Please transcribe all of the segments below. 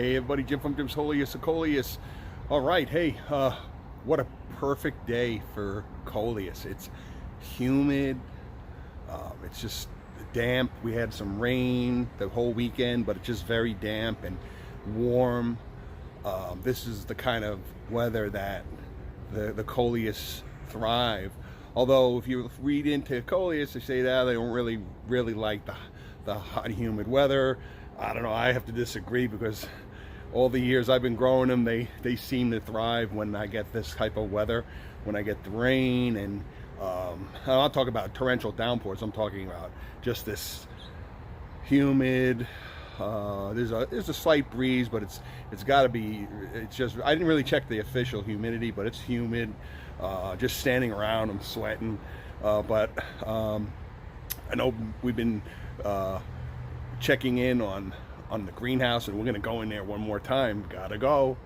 Hey everybody, Jim from Jim's Coleus. All right, hey, what a perfect day for Coleus. It's humid, it's just damp. We had some rain the whole weekend, but it's just very damp and warm. This is the kind of weather that the Coleus thrive. Although if you read into Coleus, they say that they don't really like the hot humid weather. I don't know, I have to disagree because all the years I've been growing them, they seem to thrive when I get this type of weather, when I get the rain. And I'm not talking about torrential downpours, I'm talking about just this humid, there's a slight breeze, but it's got to be, it's just, I didn't really check the official humidity, but it's humid. Just standing around, I'm sweating. But I know we've been checking in on the greenhouse, and we're gonna go in there one more time. Gotta go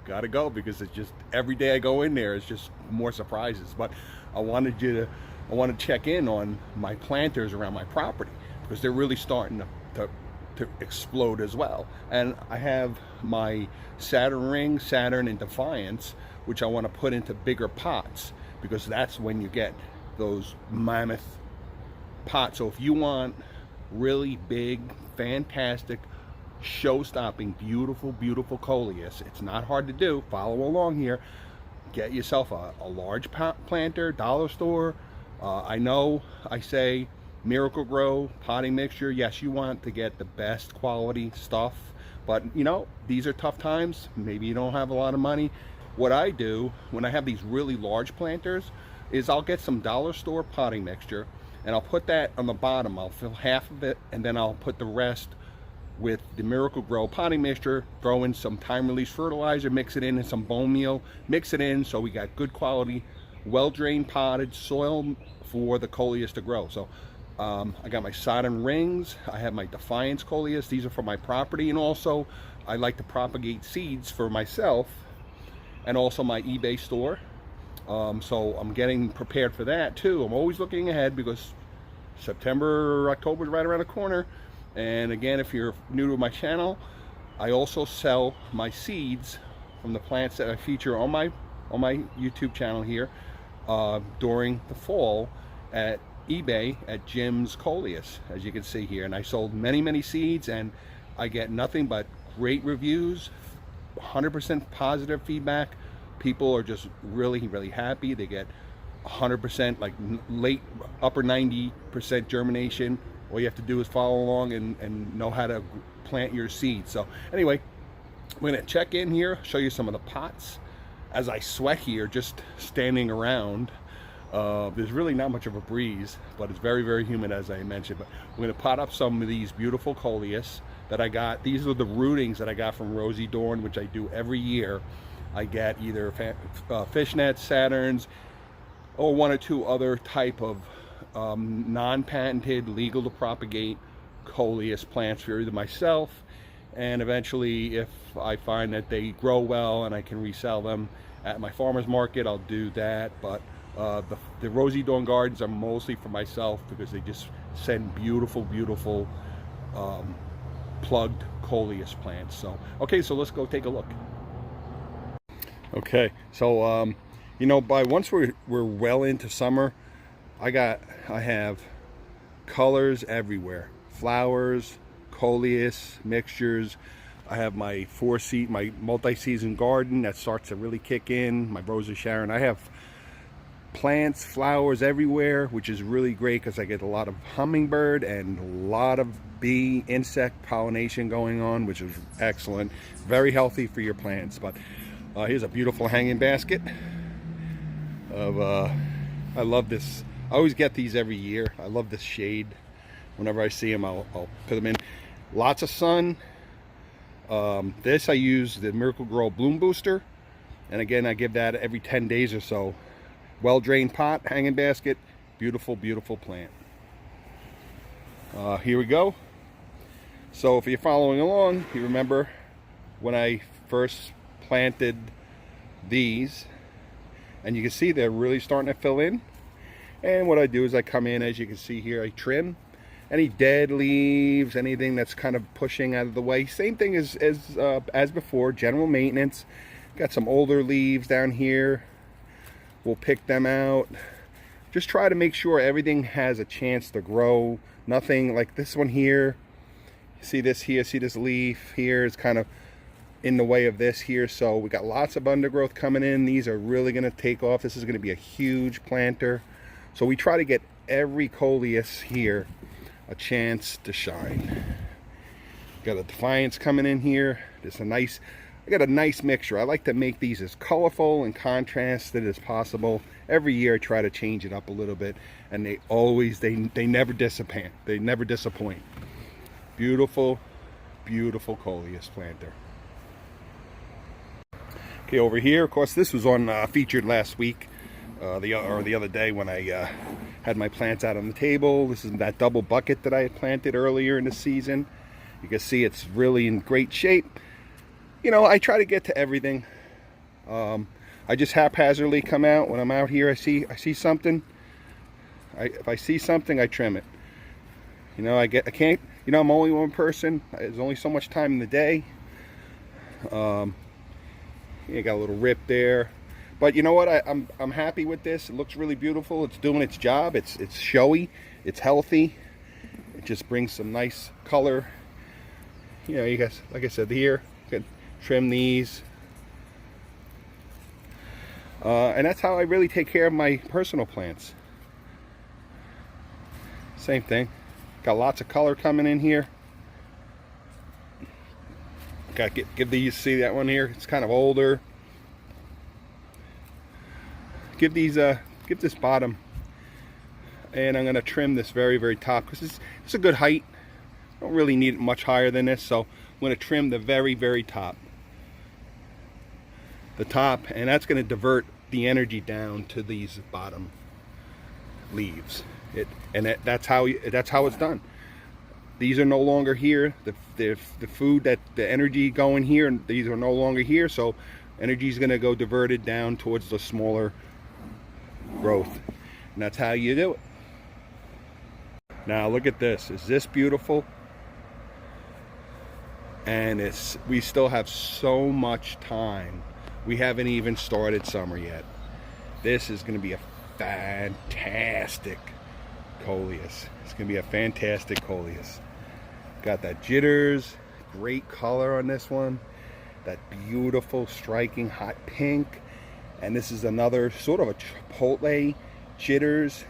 because it's just every day I go in there, it's just more surprises. But I want to check in on my planters around my property because they're really starting to explode as well. And I have my Saturn ring, Saturn and Defiance, which I want to put into bigger pots because that's when you get those mammoth pots. So if you want really big, fantastic, show-stopping, beautiful Coleus, it's not hard to do. Follow along here. Get yourself a large planter, dollar store. I know I say Miracle Grow potting mixture. Yes, you want to get the best quality stuff, but you know, these are tough times. Maybe you don't have a lot of money. What I do when I have these really large planters is I'll get some dollar store potting mixture and I'll put that on the bottom. I'll fill half of it and then I'll put the rest with the Miracle Grow potting mixture, throw in some time release fertilizer, mix it in, and some bone meal, mix it in, so we got good quality, well-drained potted soil for the Coleus to grow. So I got my Saturn rings, I have my Defiance Coleus, these are for my property, and also I like to propagate seeds for myself and also my eBay store. So I'm getting prepared for that too. I'm always looking ahead because September, October is right around the corner. And again, if you're new to my channel, I also sell my seeds from the plants that I feature on my YouTube channel here during the fall at eBay at Jim's Coleus, as you can see here. And I sold many seeds, and I get nothing but great reviews, 100% positive feedback. People are just really happy. They get 100%, like late upper 90% germination. All you have to do is follow along and know how to plant your seeds. So anyway, we're gonna check in here, show you some of the pots as I sweat here just standing around. There's really not much of a breeze, but it's very humid, as I mentioned. But we're gonna pot up some of these beautiful Coleus that I got. These are the rootings that I got from Rosie Dorn, which I do every year. I get either fishnets, Saturns, or one or two other type of non-patented, legal to propagate Coleus plants for either myself, and eventually if I find that they grow well and I can resell them at my farmer's market, I'll do that. But the Rosie Dawn Gardens are mostly for myself because they just send beautiful plugged Coleus plants. So okay, so let's go take a look. Okay, so you know, once we're well into summer, I have colors everywhere, flowers, Coleus mixtures. I have my my multi-season garden that starts to really kick in, my Rose of Sharon. I have plants, flowers everywhere, which is really great because I get a lot of hummingbird and a lot of bee insect pollination going on, which is excellent, very healthy for your plants. But here's a beautiful hanging basket of I love this. I always get these every year. I love this shade. Whenever I see them, I'll put them in. Lots of sun. This I use the Miracle Grow Bloom Booster, and again I give that every 10 days or so. Well drained pot, hanging basket, beautiful plant. Here we go. So if you're following along, you remember when I first planted these, and you can see they're really starting to fill in. And what I do is I come in, as you can see here, I trim, any dead leaves, anything that's kind of pushing out of the way. Same thing as before, general maintenance. Got some older leaves down here. We'll pick them out. Just try to make sure everything has a chance to grow. Nothing like this one here. See this here, see this leaf here is kind of in the way of this here. So we got lots of undergrowth coming in. These are really going to take off. This is going to be a huge planter. So we try to get every Coleus here a chance to shine. Got a Defiance coming in here. There's a nice, I got a nice mixture. I like to make these as colorful and contrasted as possible. Every year I try to change it up a little bit, and they always, they never disappoint. They never disappoint. Beautiful, beautiful Coleus planter. Okay, over here, of course, this was on featured last week, the other day when I had my plants out on the table. This is that double bucket that I had planted earlier in the season. You can see it's really in great shape. You know, I try to get to everything. I just haphazardly come out when I'm out here. I see something. If I see something, I trim it. You know, I can't. You know, I'm only one person. There's only so much time in the day. You got a little rip there, but you know what? I'm happy with this. It looks really beautiful. It's doing its job. It's showy. It's healthy. It just brings some nice color. You know, you guys, like I said, here you can trim these, and that's how I really take care of my personal plants. Same thing. Got lots of color coming in here. Got to give these, see that one here? It's kind of older. Give this bottom, and I'm going to trim this very, very top because it's a good height. Don't really need it much higher than this, so I'm going to trim the very, very top. The top, and that's going to divert the energy down to these bottom leaves. That's how it's done. These are no longer here. The food, that the energy going here, and these are no longer here, so energy is going to go diverted down towards the smaller growth, and that's how you do it. Now look at this. Is this beautiful? And we still have so much time. We haven't even started summer yet. This is going to be a fantastic Coleus. It's going to be a fantastic Coleus. Got that jitters, great color on this one, that beautiful striking hot pink, and this is another sort of a chipotle jitters.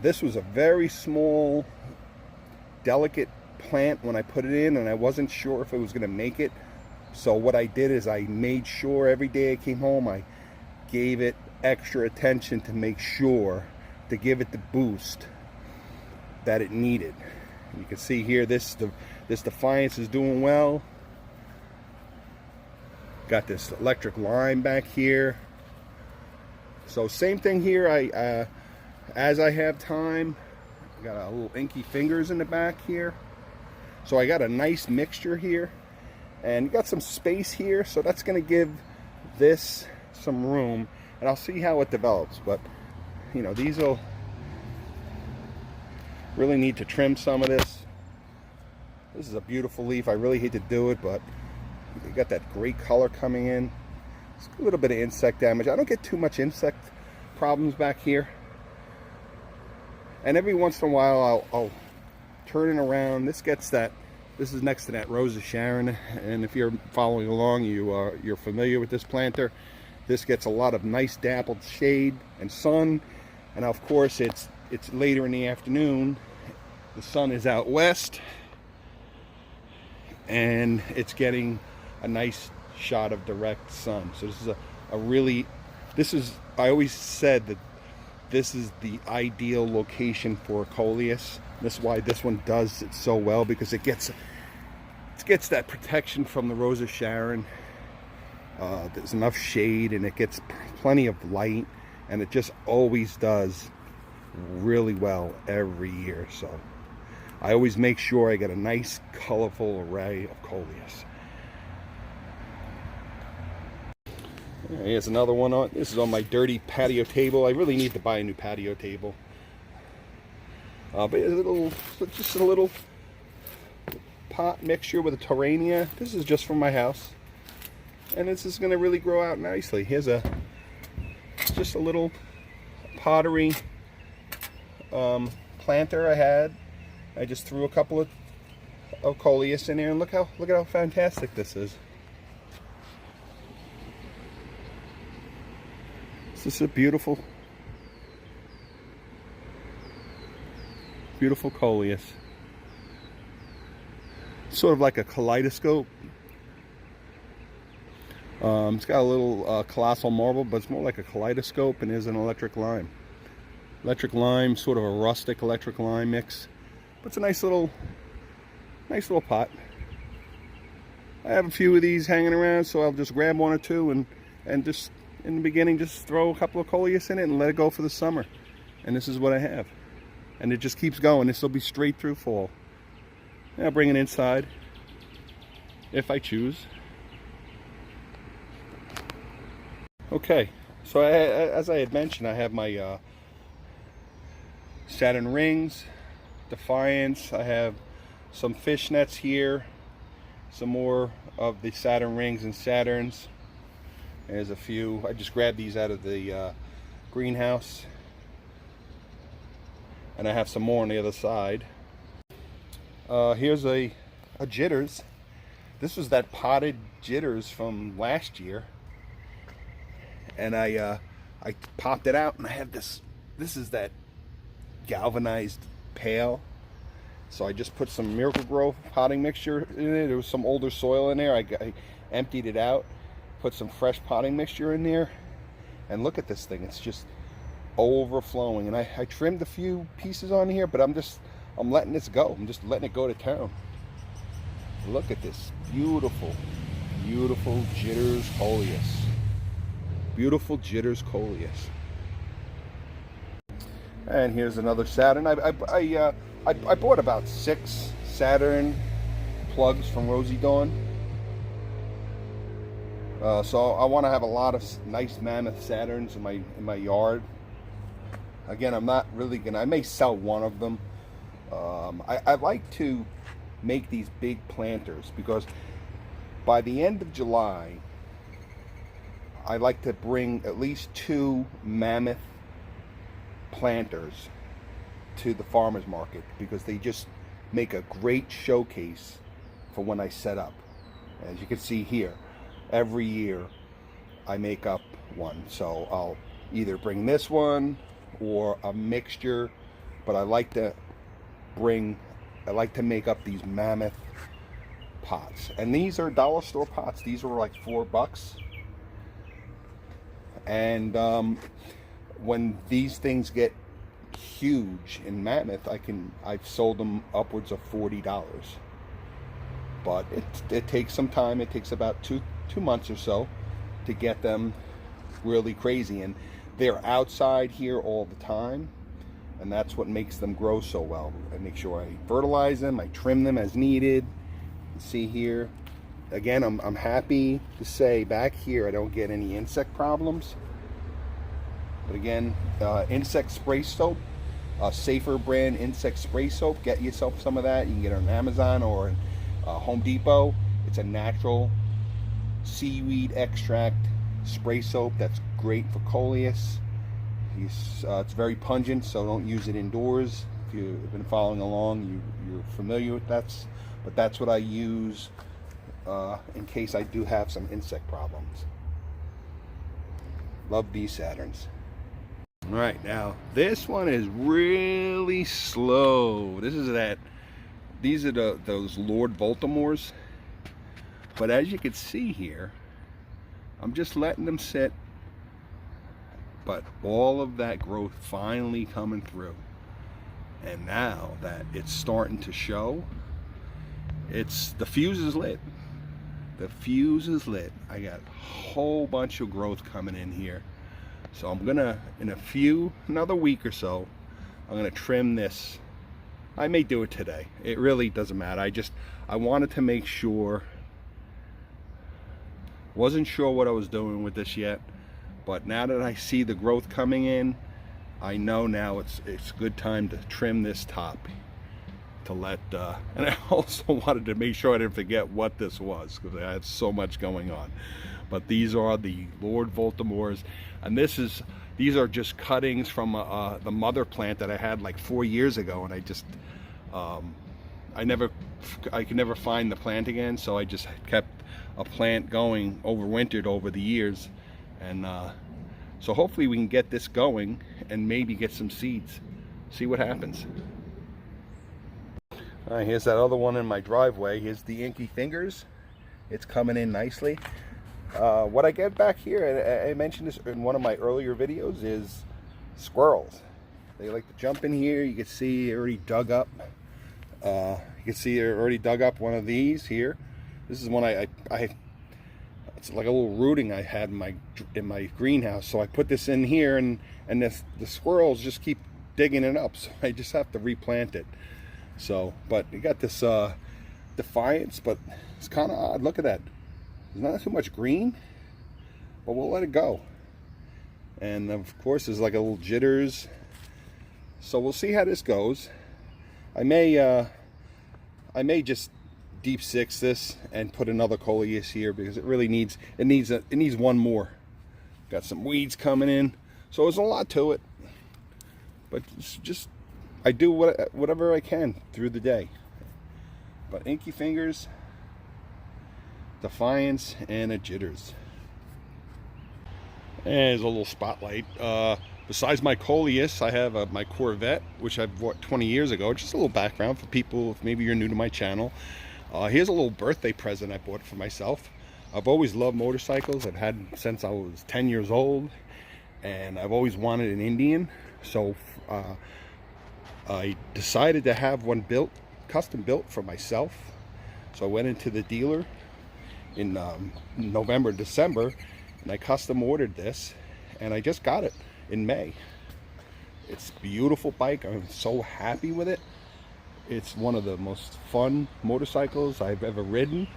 This was a very small, delicate plant when I put it in, and I wasn't sure if it was going to make it. So what I did is I made sure every day I came home I gave it extra attention to make sure to give it the boost that it needed. You can see here this Defiance is doing well. Got this electric lime back here. So same thing here. As I have time, I got a little inky fingers in the back here. So I got a nice mixture here, and got some space here. So that's going to give this some room, and I'll see how it develops. But you know, these will really need to trim some of this. This is a beautiful leaf. I really hate to do it, but you got that great color coming in. It's a little bit of insect damage. I don't get too much insect problems back here. And every once in a while I'll turn it around. This is next to that Rose of Sharon, and if you're following along, you're familiar with this planter. This gets a lot of nice dappled shade and sun, and of course it's later in the afternoon. The sun is out west, and it's getting a nice shot of direct sun. So this is I always said that this is the ideal location for a Coleus. This is why this one does it so well, because it gets that protection from the Rose of Sharon. There's enough shade, and it gets plenty of light, and it just always does really well every year. So I always make sure I get a nice colorful array of Coleus. Here's another one on. This is on my dirty patio table. I really need to buy a new patio table. But just a little pot mixture with a Torania. This is just from my house, and this is going to really grow out nicely. Here's just a little pottery planter I had. I just threw a couple of Coleus in there, and look at how fantastic this is. This is a beautiful Coleus. Sort of like a kaleidoscope. It's got a little colossal marble, but it's more like a kaleidoscope, and there's an electric lime. Electric lime, sort of a rustic electric lime mix. But it's a nice little pot. I have a few of these hanging around, so I'll just grab one or two and just in the beginning just throw a couple of Coleus in it and let it go for the summer. And this is what I have. And it just keeps going. This will be straight through fall. And I'll bring it inside if I choose. Okay, so as I had mentioned, I have my Saturn rings, Defiance. I have some fishnets here, some more of the Saturn rings and Saturns. There's a few. I just grabbed these out of the greenhouse, and I have some more on the other side. Here's a jitters. This was that potted jitters from last year, and I popped it out, and I have this. This is that galvanized pail. So I just put some Miracle-Gro potting mixture in it. There was some older soil in there. I emptied it out, put some fresh potting mixture in there, and look at this thing. It's just overflowing. And I trimmed a few pieces on here, but I'm letting this go. I'm just letting it go to town. Look at this beautiful jitters Coleus. Beautiful jitters Coleus. And here's another Saturn. I bought about 6 Saturn plugs from Rosie Dawn. So I want to have a lot of nice mammoth Saturns in my yard. Again, I'm not really gonna. I may sell one of them. I like to make these big planters because by the end of July, I like to bring at least 2 mammoth planters to the farmers market because they just make a great showcase for when I set up. As you can see here, every year I make up one, so I'll either bring this one or a mixture, but I like to make up these mammoth pots. And these are dollar store pots. These are like $4. And when these things get huge in mammoth, I've sold them upwards of $40. But it takes some time. It takes about two months or so to get them really crazy, and they're outside here all the time, and that's what makes them grow so well. I make sure I fertilize them, I trim them as needed. You see here, again, I'm happy to say back here I don't get any insect problems. But again, insect spray soap, Safer brand insect spray soap. Get yourself some of that. You can get it on Amazon or Home Depot. It's a natural seaweed extract spray soap that's great for Coleus. It's very pungent, so don't use it indoors. If you've been following along, you're familiar with that. But that's what I use in case I do have some insect problems. Love these Saturns. All right, now this one is really slow. These are those Lord Baltimores. But as you can see here, I'm just letting them sit. But all of that growth finally coming through. And now that it's starting to show, the fuse is lit. The fuse is lit. I got a whole bunch of growth coming in here. So I'm gonna, in another week or so, I'm gonna trim this. I may do it today. It really doesn't matter. I wanted to make sure. Wasn't sure what I was doing with this yet, but now that I see the growth coming in, I know now it's a good time to trim this top to let and I also wanted to make sure I didn't forget what this was, because I had so much going on. But these are the Lord Voldemort's, and these are just cuttings from the mother plant that I had like 4 years ago, and I just I could never find the plant again, so I just kept a plant going, overwintered over the years, and so hopefully we can get this going and maybe get some seeds, see what happens. All right, here's that other one in my driveway. Here's the Inky Fingers. It's coming in nicely. What I get back here, and I mentioned this in one of my earlier videos, is squirrels. They like to jump in here. You can see it already dug up. You can see it already dug up one of these here. This is one it's like a little rooting I had in my greenhouse. So I put this in here, and the squirrels just keep digging it up. So I just have to replant it. So, but you got this Defiance, but it's kind of odd. Look at that. There's not too much green, but we'll let it go. And of course, there's like a little jitters. So we'll see how this goes. I may just deep six this and put another Coleus here, because it really needs one more. Got some weeds coming in, so there's a lot to it. But it's just I do whatever I can through the day. But Inky Fingers, Defiance, and a Jitters. And there's a little spotlight. Besides my Coleus, I have my Corvette, which I bought 20 years ago. Just a little background for people if maybe you're new to my channel. Here's a little birthday present I bought for myself. I've always loved motorcycles. I've had them since I was 10 years old, and I've always wanted an Indian. So I decided to have one built, custom built for myself. So I went into the dealer in November, December, and I custom ordered this, and I just got it in May. It's a beautiful bike. I'm so happy with it. It's one of the most fun motorcycles I've ever ridden.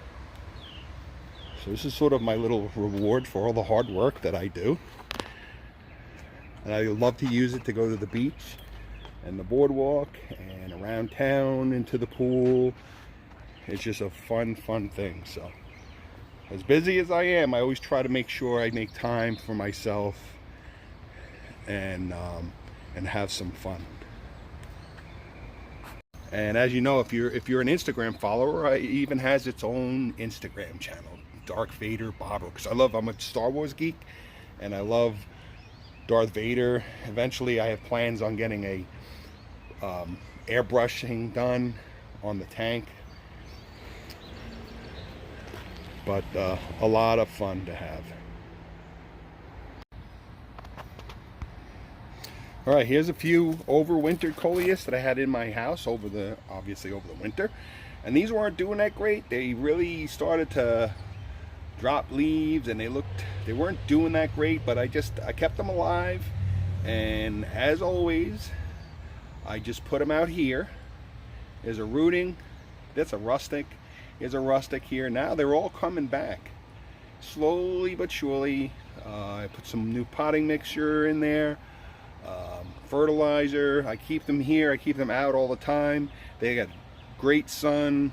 So this is sort of my little reward for all the hard work that I do. And I love to use it to go to the beach and the boardwalk and around town into the pool. It's just a fun thing. So as busy as I am, I always try to make sure I make time for myself and have some fun. And as you know, if you're an Instagram follower, it even has its own Instagram channel, Darth Vader Bobber, because I'm a Star Wars geek, and I love Darth Vader. Eventually, I have plans on getting a airbrushing done on the tank, but a lot of fun to have. All right, here's a few overwintered Coleus that I had in my house obviously over the winter, and these weren't doing that great. They really started to drop leaves, and they weren't doing that great, but I kept them alive. And as always, I just put them out here. There's a rooting, that's a rustic, here's a rustic here. Now they're all coming back slowly but surely. I put some new potting mixture in there, fertilizer. I keep them here, I keep them out all the time. They got great sun,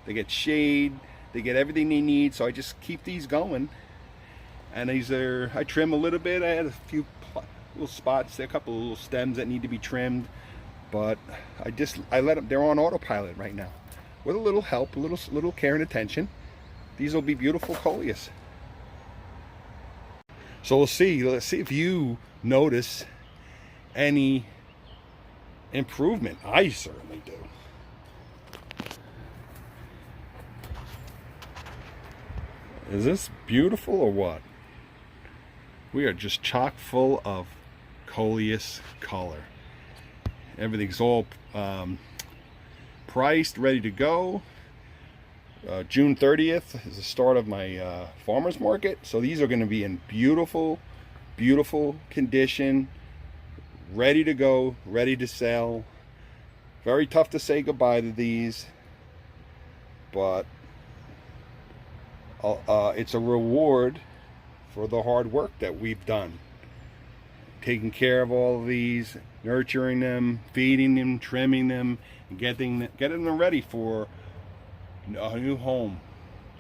they get shade, they get everything they need, so I just keep these going. And I trim a little bit. I had a few little spots, a couple of little stems that need to be trimmed, but I let them, they're on autopilot right now. With a little help, a little care and attention, these will be beautiful Coleus. So let's see if you notice any improvement. I certainly do. Is this beautiful or what? We are just chock full of Coleus color. Everything's all priced, ready to go. June 30th is the start of my farmer's market. So these are going to be in beautiful condition, ready to go, ready to sell. Very tough to say goodbye to these, but it's a reward for the hard work that we've done taking care of all of these, nurturing them, feeding them, trimming them, and getting them ready for a new home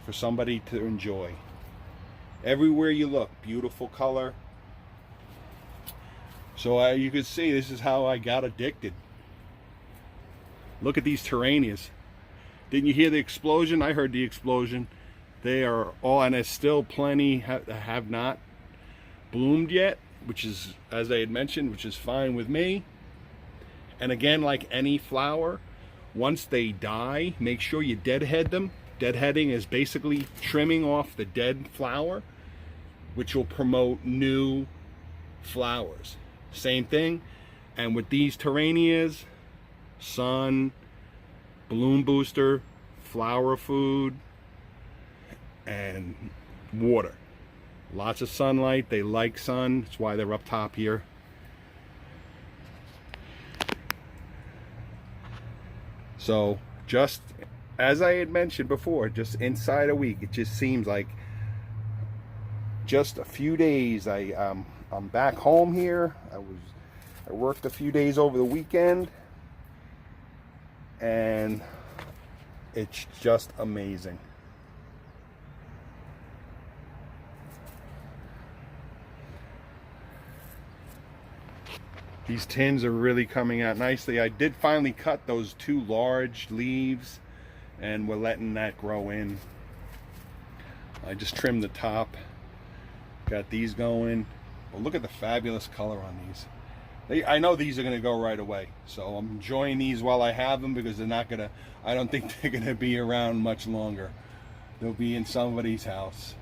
for somebody to enjoy. Everywhere you look, beautiful color. So you can see this is how I got addicted. Look at these Terranias. Didn't you hear the explosion? I heard the explosion. They are all, and there's still plenty have not bloomed yet, which is, as I had mentioned, which is fine with me. And again, like any flower, once they die, make sure you deadhead them. Deadheading is basically trimming off the dead flower, which will promote new flowers. Same thing. And with these Terranias, sun, bloom booster, flower food, and water. Lots of sunlight. They like sun. That's why they're up top here. So just as I had mentioned before, just inside a week, it just seems like just a few days. I'm back home here. I worked a few days over the weekend, and it's just amazing. These tins are really coming out nicely. I did finally cut those 2 large leaves, and we're letting that grow in. I just trimmed the top. Got these going. Well, look at the fabulous color on these. I know these are going to go right away, so I'm enjoying these while I have them, because they're not going to, I don't think they're going to be around much longer. They'll be in somebody's house.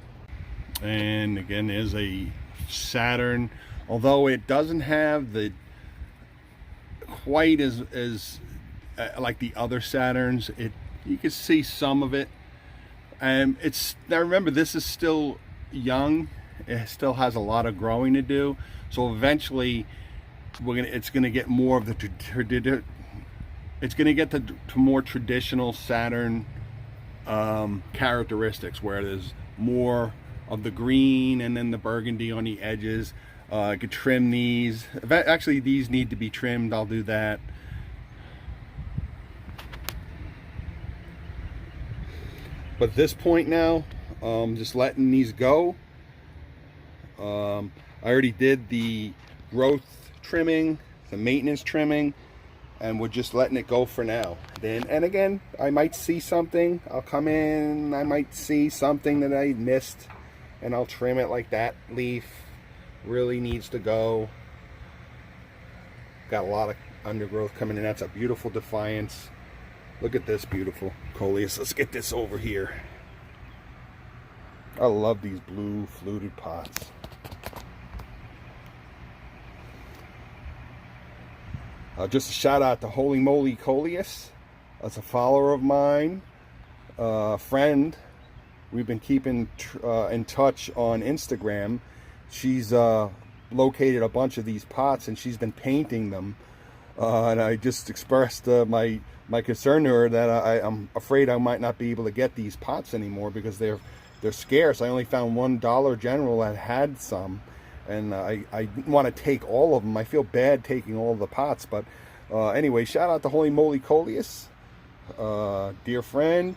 And again, there's a Saturn. Although it doesn't have the quite as like the other Saturns, you can see some of it. And now remember, this is still young. It still has a lot of growing to do. So eventually, it's gonna get more of the it's gonna get to more traditional Saturn characteristics, where there's more of the green and then the burgundy on the edges. I could trim these. Actually, these need to be trimmed. I'll do that. But at this point now, just letting these go. I already did the growth trimming, the maintenance trimming, and we're just letting it go for now. And again, I might see something. I'll come in, I might see something that I missed, and I'll trim it. Like that leaf really needs to go. Got a lot of undergrowth coming in. That's a beautiful Defiance. Look at this beautiful Coleus. Let's get this over here. I love these blue fluted pots. Just a shout out to Holy Moly Coleus. That's a follower of mine, friend. We've been keeping in touch on Instagram. She's located a bunch of these pots, and she's been painting them. And I just expressed my concern to her that I'm afraid I might not be able to get these pots anymore, because they're scarce. I only found one Dollar General that had some, and I didn't want to take all of them. I feel bad taking all the pots, but anyway, shout out to Holy Moly Coleus, dear friend.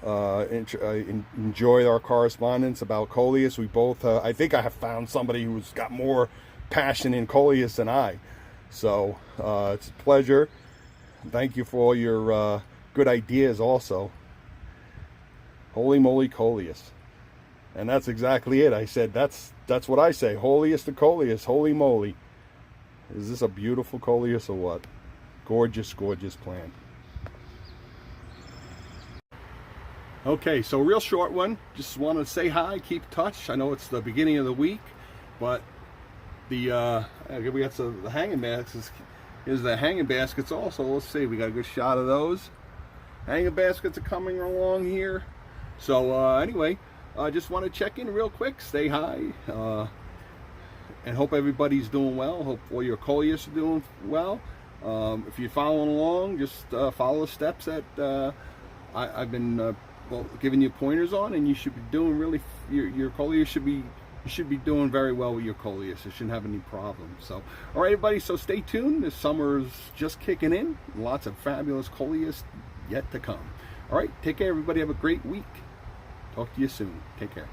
Enjoy our correspondence about Coleus. We both, I think I have found somebody who's got more passion in Coleus than I. So it's a pleasure. Thank you for all your good ideas also. Holy Moly Coleus. And that's exactly it. I said, that's what I say. Holiest to Coleus. Holy moly. Is this a beautiful Coleus or what? Gorgeous, gorgeous plant. Okay, so real short one. Just want to say hi, keep in touch. I know it's the beginning of the week, but we got the hanging baskets. Here's the hanging baskets also. Let's see, we got a good shot of those. Hanging baskets are coming along here. So anyway, I just want to check in real quick, say hi, and hope everybody's doing well. Hope all your Coleus are doing well. If you're following along, just follow the steps that I've been giving you pointers on, and you should be doing really. Your Coleus should be you should be doing very well with your Coleus. You shouldn't have any problems. So, all right, everybody, so stay tuned. The summer's just kicking in. Lots of fabulous Coleus yet to come. All right, take care, everybody. Have a great week. Talk to you soon. Take care.